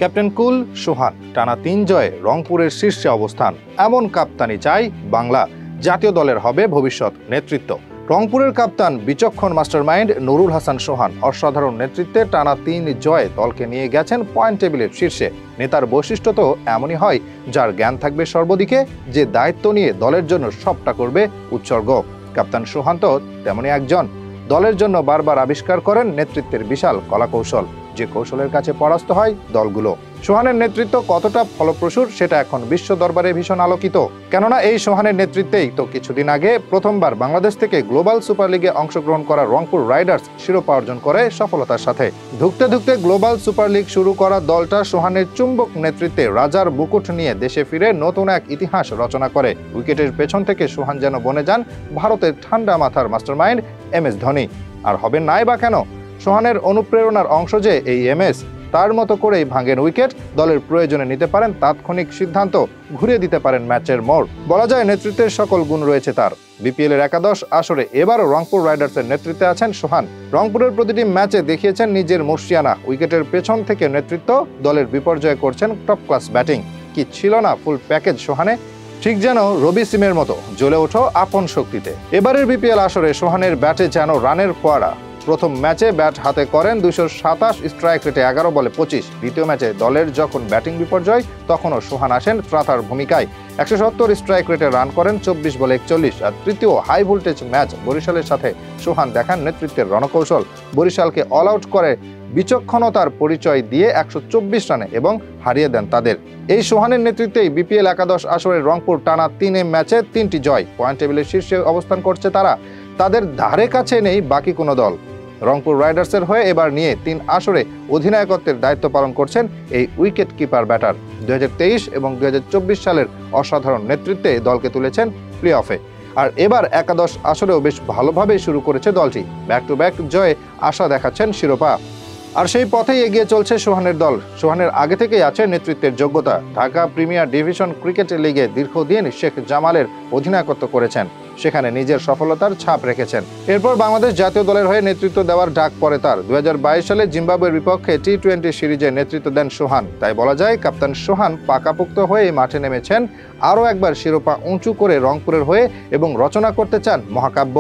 Captain কুল সোহান টানা ৩ জয়ে রংপুরের শীর্ষে অবস্থান। এমন কাপ্তানি চাই বাংলা। জাতীয় দলের হবে ভবিষ্যৎ নেতৃত্ব। রংপুরের কাপ্তান বিচক্ষণ মাস্টারমাইন্ড নুরুল হাসান সোহান অসাধারণ নেতৃত্বে টানা ৩ জয়ে দলকে নিয়ে গেছেন পয়েন্ট টেবিলের শীর্ষে। নেতার বৈশিষ্ট্য তো এমনই হয়, যার জ্ঞান থাকবে সর্বদিকে, যে দায়িত্ব নিয়ে দলের জন্য সবটা করবে উৎসর্গ। কাপ্তান সোহান তো তেমনই একজন। দলের জন্য বারবার আবিষ্কার করেন নেতৃত্বের বিশাল কলাকৌশল, যে কৌশলের কাছে পরাস্ত হয় দলগুলো। সোহানের নেতৃত্ব কতটা ফলপ্রসূ সেটা এখন বিশ্ব দরবারে ভীষণ আলোকিত। কেননা এই সোহানের নেতৃত্বেই তো কিছুদিন আগে প্রথমবার বাংলাদেশ থেকে গ্লোবাল সুপার লিগে অংশগ্রহণ করা রংপুর রাইডার্স শিরোপা অর্জন করে সফলতার সাথে। ধুঁকতে ধুঁকতে গ্লোবাল সুপার লিগ শুরু করা দলটা সোহানের চুম্বক নেতৃত্বে রাজার মুকুট নিয়ে দেশে ফিরে নতুন এক ইতিহাস রচনা করে। উইকেটের পেছন থেকে সোহান যেন বনে যান ভারতের ঠান্ডা মাথার মাস্টারমাইন্ড MS ধোনি। আর হবেন নাই বা কেন? সোহানের অনুপ্রেরণার অংশ যে এই MS, তার মতো করেই ভাঙেন উইকেট, দলের প্রয়োজনে নিতে পারেন তাৎক্ষণিক সিদ্ধান্ত, ঘুরিয়ে দিতে পারেন ম্যাচের মোড়। বলা যায় নেতৃত্বের সকল গুণ রয়েছে তার। BPL এর একাদশ আসরে এবারও রংপুর রাইডার্সের নেতৃত্বে আছেন সোহান। রংপুরের প্রতিটি ম্যাচে দেখিয়েছেন নিজের মর্সিয়ানা। উইকেটের পেছন থেকে নেতৃত্ব, দলের বিপর্যয় করছেন টপ ক্লাস ব্যাটিং। কি ছিল না ফুল প্যাকেজ সোহানে? ঠিক যেন রবি সিমের মতো জ্বলে ওঠো আপন শক্তিতে। এবারের BPL আসরে সোহানের ব্যাটে যেন রানের ফোয়ারা। প্রথম ম্যাচে ব্যাট হাতে করেন 227, স্ট্রাইক রেটে 11 বলে 25। দ্বিতীয় ম্যাচে দলের যখন ব্যাটিং বিপর্যয়, তখনও সোহান আসেন ত্রাতার ভূমিকায়। 170 স্ট্রাইক রেটে রান করেন 24 বলে 41। আর তৃতীয় হাই ভোল্টেজ ম্যাচ বরিশালের সাথে সোহান দেখান নেতৃত্বের রণকৌশল। বরিশালকে অল আউট করে বিচক্ষণতার পরিচয় দিয়ে 124 রানে এবং হারিয়ে দেন তাদের। এই সোহানের নেতৃত্বেই BPL একাদশ আসরে রংপুর টানা 3 ম্যাচে 3টি জয়। পয়েন্ট টেবিলের শীর্ষে অবস্থান করছে তারা। তাদের ধারে কাছে নেই বাকি কোনো দল। রংপুর রাইডার্সের হয়ে এবার নিয়ে 3 আসরে অধিনায়কত্বের দায়িত্ব পালন করছেন এই উইকেট কিপার ব্যাটার। 2023 এবং 2024 সালের অসাধারণ নেতৃত্বে দলকে তুলেছেন প্লে অফে। আর এবার একাদশ আসরেও বেশ ভালোভাবেই শুরু করেছে দলটি। ব্যাক টু ব্যাক জয়ে আশা দেখাচ্ছেন শিরোপা। আর সেই পথেই এগিয়ে চলছে সোহানের দল। সোহানের আগে থেকেই আছে নেতৃত্বের যোগ্যতা। ঢাকা প্রিমিয়ার ডিভিশন ক্রিকেট লিগে দীর্ঘদিন শেখ জামালের অধিনায়কত্ব করেছেন, সেখানে নিজের সফলতার ছাপ রেখেছেন। এরপর বাংলাদেশ জাতীয় দলের হয়ে নেতৃত্ব দেওয়ার ডাক পড়ে তার। 2022 সালে জিম্বাবুয়ের বিপক্ষে T20 সিরিজে নেতৃত্ব দেন সোহান। তাই বলা যায় কাপ্তান সোহান পাকাপোক্ত হয়ে মাঠে নেমেছেন আরও একবার শিরোপা উঁচু করে রংপুরের হয়ে এবং রচনা করতে চান মহাকাব্য।